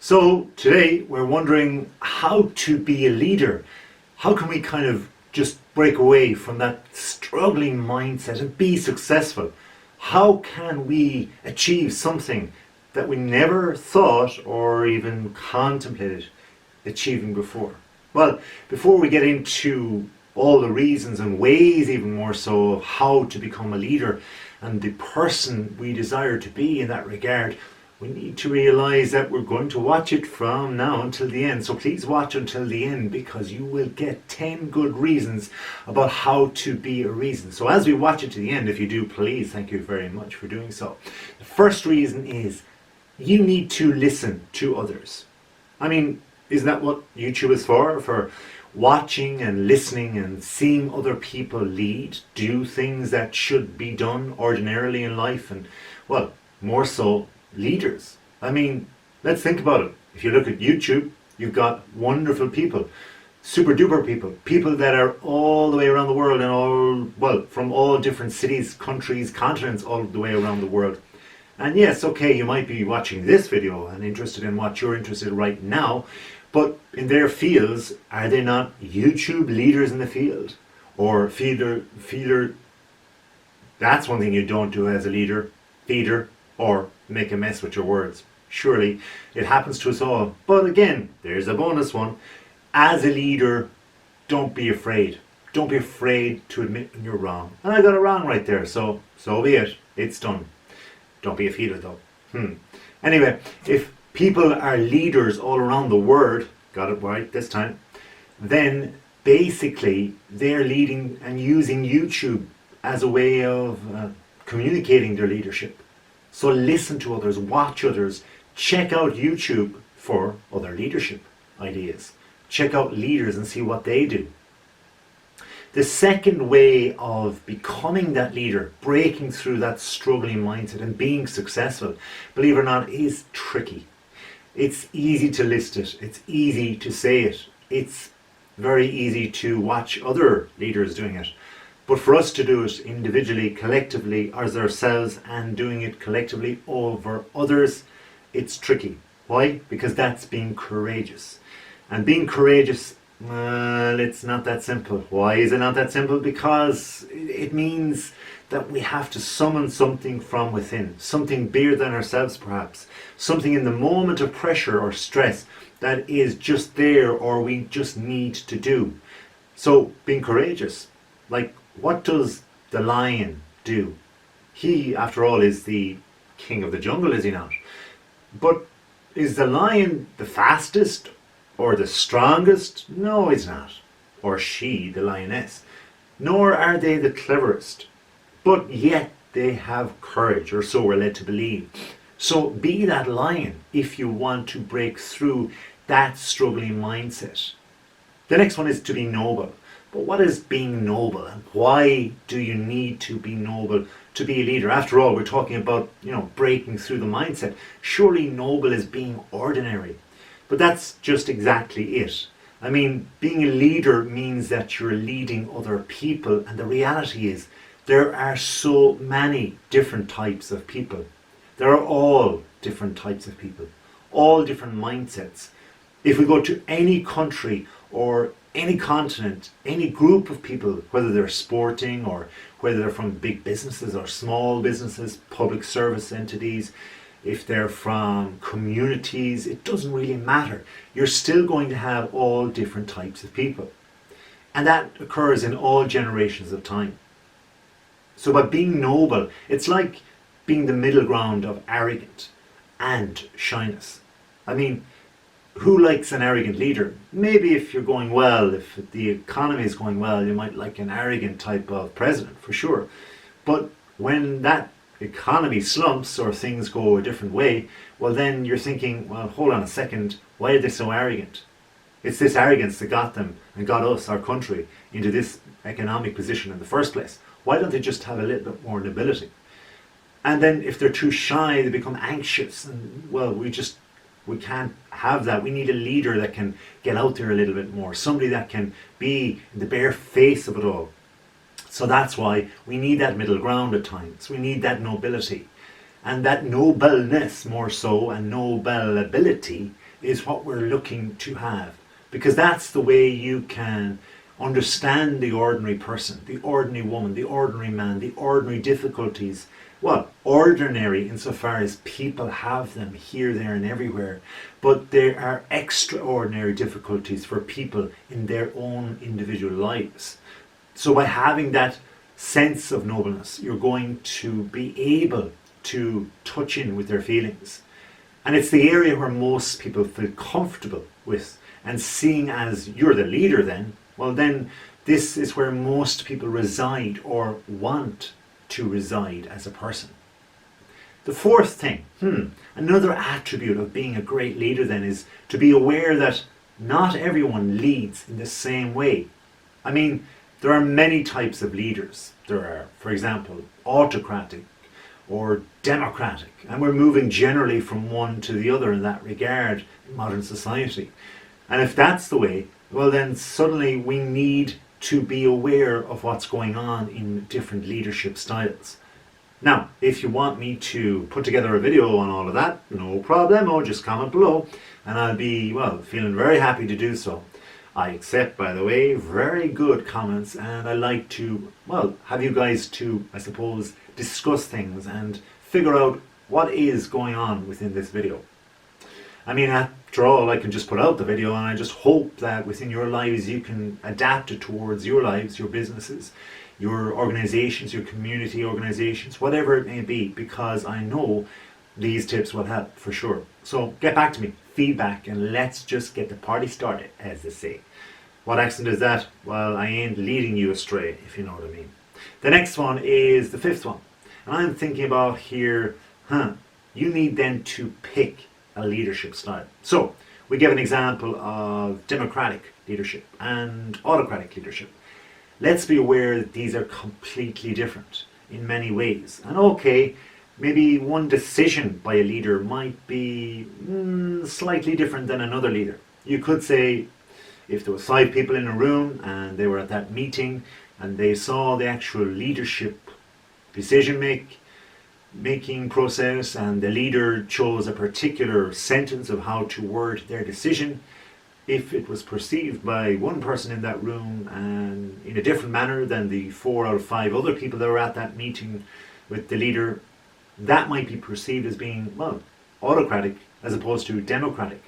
So today we're wondering how to be a leader. How can we kind of just break away from that struggling mindset and be successful? How can we achieve something that we never thought or even contemplated achieving before? Well, before we get into all the reasons and ways, even more so, of how to become a leader and the person we desire to be in that regard, we need to realize that we're going to watch it from now until the end. So please watch until the end, because you will get 10 good reasons about how to be a reason. So as we watch it to the end, if you do, please, thank you very much for doing so. The first reason is you need to listen to others. I mean, isn't that what YouTube is for? For watching and listening and seeing other people lead, do things that should be done ordinarily in life, and, well, more so, leaders. I mean, let's think about it. If you look at YouTube, you've got wonderful people, super duper people, people that are all the way around the world and all, well, from all different cities, countries, continents, all the way around the world. And yes, okay, you might be watching this video and interested in what you're interested in right now, but in their fields, are they not YouTube leaders in the field? Or feeder, that's one thing you don't do as a leader, feeder, or make a mess with your words. Surely it happens to us all. But again, there's a bonus one. As a leader, don't be afraid. Don't be afraid to admit when you're wrong. And I got it wrong right there, so be it. It's done. Don't be a feeder though. Anyway, if people are leaders all around the world, got it right this time, then basically they're leading and using YouTube as a way of communicating their leadership. So listen to others, watch others, check out YouTube for other leadership ideas. Check out leaders and see what they do. The second way of becoming that leader, breaking through that struggling mindset and being successful, believe it or not, is tricky. It's easy to list it, it's easy to say it, it's very easy to watch other leaders doing it. But for us to do it individually, collectively, as ourselves, and doing it collectively over others, it's tricky. Why? Because that's being courageous. And being courageous, well, it's not that simple. Why is it not that simple? Because it means that we have to summon something from within, something bigger than ourselves perhaps, something in the moment of pressure or stress that is just there or we just need to do. So being courageous, like, what does the lion do? He, after all, is the king of the jungle, is he not? But is the lion the fastest or the strongest? No, he's not. Or she, the lioness. Nor are they the cleverest. But yet they have courage, or so we're led to believe. So be that lion if you want to break through that struggling mindset. The next one is to be noble. But what is being noble, and why do you need to be noble to be a leader? After all, we're talking about, breaking through the mindset. Surely noble is being ordinary. But that's just exactly it. I mean, being a leader means that you're leading other people, and the reality is there are so many different types of people. There are all different types of people, all different mindsets. If we go to any country or any continent, any group of people, whether they're sporting or whether they're from big businesses or small businesses, public service entities, if they're from communities, it doesn't really matter. You're still going to have all different types of people. And that occurs in all generations of time. So by being noble, it's like being the middle ground of arrogant and shyness. I mean, who likes an arrogant leader? Maybe if you're going well, if the economy is going well, you might like an arrogant type of president, for sure. But when that economy slumps or things go a different way, well then you're thinking, well, hold on a second, why are they so arrogant? It's this arrogance that got them and got us, our country, into this economic position in the first place. Why don't they just have a little bit more nobility? And then if they're too shy, they become anxious, and well, we can't have that. We need a leader that can get out there a little bit more, somebody that can be the bare face of it all. So that's why we need that middle ground at times. We need that nobility. And that nobleness, more so, and noble ability is what we're looking to have, because that's the way you can understand the ordinary person, the ordinary woman, the ordinary man, the ordinary difficulties. Well, ordinary insofar as people have them here, there, and everywhere, but there are extraordinary difficulties for people in their own individual lives. So by having that sense of nobleness, you're going to be able to touch in with their feelings. And it's the area where most people feel comfortable with. And seeing as you're the leader then, well then this is where most people reside or want to reside as a person. The fourth thing, another attribute of being a great leader then is to be aware that not everyone leads in the same way. I mean, there are many types of leaders. There are, for example, autocratic or democratic, and we're moving generally from one to the other in that regard in modern society. And if that's the way, well then suddenly we need to be aware of what's going on in different leadership styles. Now, if you want me to put together a video on all of that, no problemo, just comment below and I'll be, well, feeling very happy to do so. I accept, by the way, very good comments, and I like to, well, have you guys to, I suppose, discuss things and figure out what is going on within this video. I mean, after all, I can just put out the video and I just hope that within your lives you can adapt it towards your lives, your businesses, your organizations, your community organizations, whatever it may be, because I know these tips will help for sure. So get back to me, feedback, and let's just get the party started, as they say. What accent is that? Well, I ain't leading you astray, if you know what I mean. The next one is the fifth one. And I'm thinking about here, you need then to pick a leadership style. So we give an example of democratic leadership and autocratic leadership. Let's be aware that these are completely different in many ways. And okay, maybe one decision by a leader might be slightly different than another leader. You could say, if there were 5 people in a room and they were at that meeting and they saw the actual leadership decision making process, and the leader chose a particular sentence of how to word their decision, if it was perceived by one person in that room and in a different manner than the 4 out of 5 other people that were at that meeting with the leader, that might be perceived as being, well, autocratic as opposed to democratic.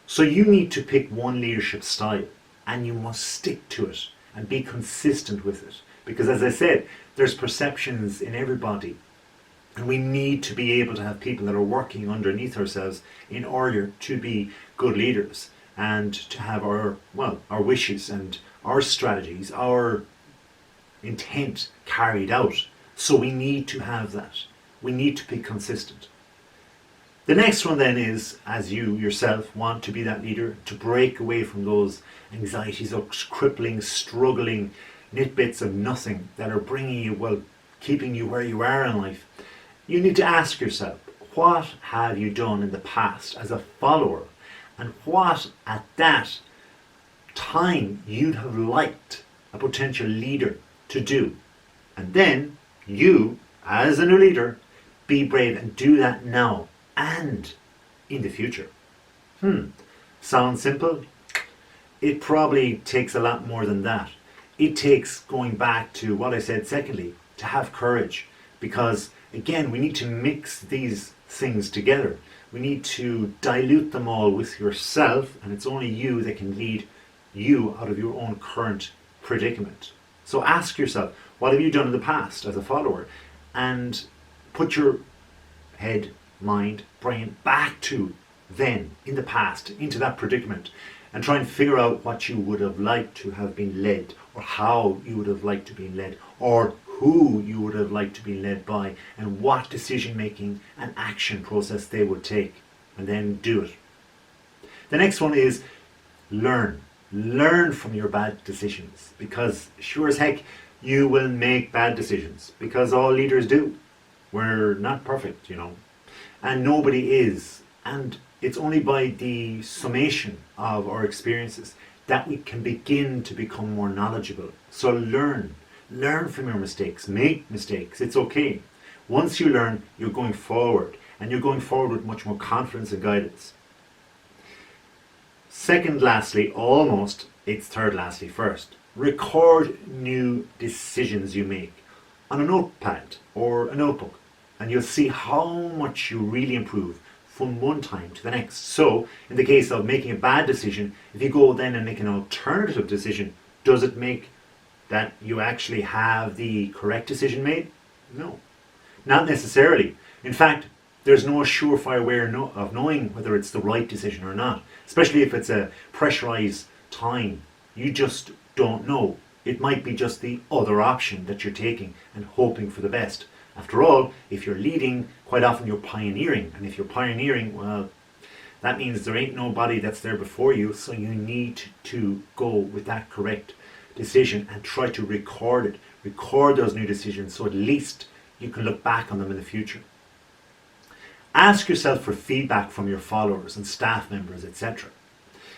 So you need to pick one leadership style and you must stick to it and be consistent with it, because as I said, there's perceptions in everybody. And we need to be able to have people that are working underneath ourselves in order to be good leaders and to have our wishes and our strategies, our intent carried out. So we need to have that. We need to be consistent. The next one then is, as you yourself want to be that leader, to break away from those anxieties, those crippling, struggling nitbits of nothing that are bringing you, well, keeping you where you are in life. You need to ask yourself, what have you done in the past as a follower, and what at that time you'd have liked a potential leader to do? And then you, as a new leader, be brave and do that now and in the future. Sounds simple? It probably takes a lot more than that. It takes going back to what I said secondly, to have courage, because again, we need to mix these things together. We need to dilute them all with yourself, and it's only you that can lead you out of your own current predicament. So ask yourself, what have you done in the past as a follower? And put your head, mind, brain back to then, in the past, into that predicament, and try and figure out what you would have liked to have been led, or how you would have liked to be led, or who you would have liked to be led by, and what decision making and action process they would take, and then do it. The next one is learn. Learn from your bad decisions, because sure as heck you will make bad decisions, because all leaders do. We're not perfect, and nobody is, and it's only by the summation of our experiences that we can begin to become more knowledgeable. So learn from your mistakes, make mistakes, it's okay. Once you learn, you're going forward, and you're going forward with much more confidence and guidance. Second lastly, almost, it's third lastly first. Record new decisions you make on a notepad or a notebook, and you'll see how much you really improve from one time to the next. So, in the case of making a bad decision, if you go then and make an alternative decision, does it make that you actually have the correct decision made? No, not necessarily. In fact, there's no surefire way of knowing whether it's the right decision or not, especially if it's a pressurized time. You just don't know. It might be just the other option that you're taking and hoping for the best. After all, if you're leading, quite often you're pioneering. And if you're pioneering, well, that means there ain't nobody that's there before you, so you need to go with that correct decision and try to record it. Record those new decisions so at least you can look back on them in the future. Ask yourself for feedback from your followers and staff members, etc.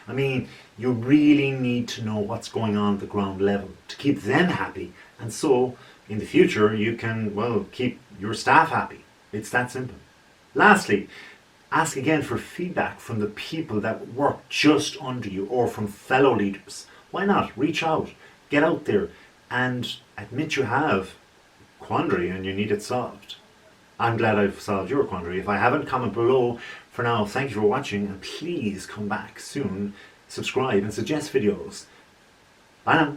I mean, you really need to know what's going on at the ground level to keep them happy, and so in the future you can, well, keep your staff happy. It's that simple. Lastly, ask again for feedback from the people that work just under you or from fellow leaders. Why not? Reach out, get out there and admit you have a quandary and you need it solved. I'm glad I've solved your quandary. If I haven't, comment below. For now, thank you for watching, and please come back soon, subscribe and suggest videos. Bye now.